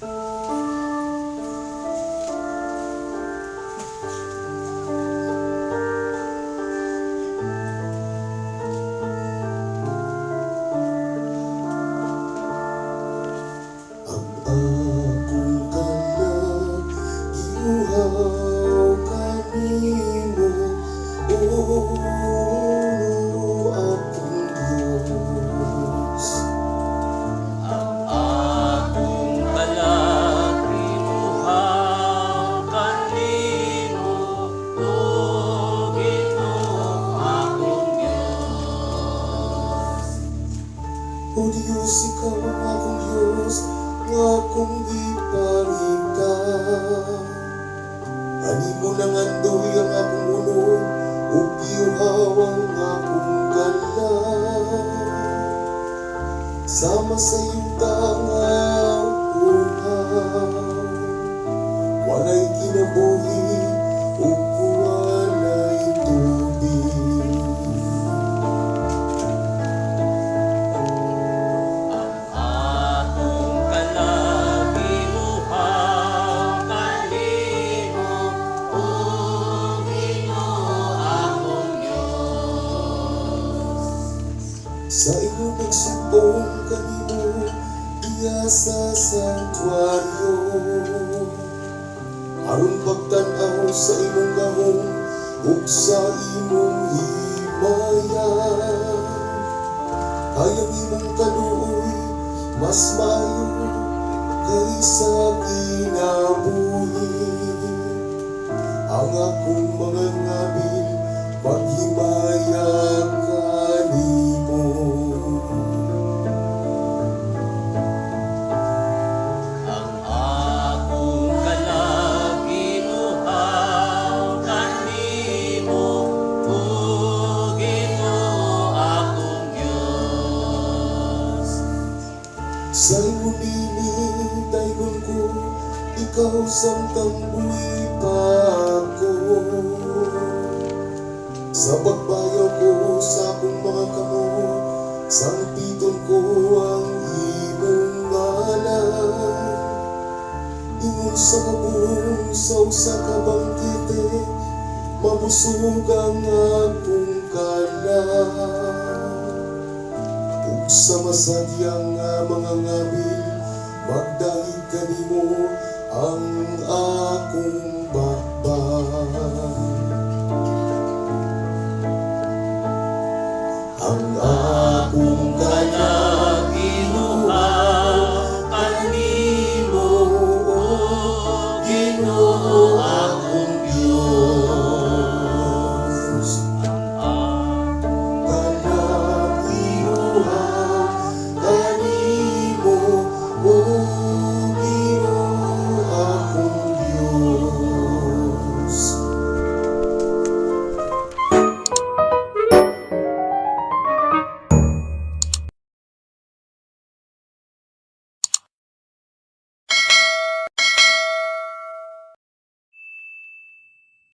Akong kalag iuhaw kanimo, o akong Diyos. Akong kalag iuhaw kanimo, o Ginoo akong Diyos. O Diyos, ikaw ang akong Diyos, nga akong giparigtan. Ani mo nang andoy ang akong unod, ug iuhaw ang akong kalag. Sama sa iyong tangaw, walay kinabuhi, ug walay tubig. Akong kalag iuhaw kanimo, o Ginoo akong Diyos. Sa iyong nagsumbong kanimo, diya sa santuaryo, aron pagtan-aw sa imong gahom, ug sa imong himayan. Kayang imong kaluoy, mas maayo kaysa kinabuhi. Ang akong mga ngabil, maghimaya kanimo. Ang akong kalag iuhaw kanimo, o Ginoo akong Diyos. Sa iyong piling dayon ko, ikaw samtang buhi pa ako. Sa pagbayaw ko sa akong mga kamot, sangpiton ko ang imong ngalan. Ingon sa kabung sa usa ka bangkete, mabusog ang akong kalag. Ug sa masadyang mga ngabil, magdahig kanimo ang akong bakbak.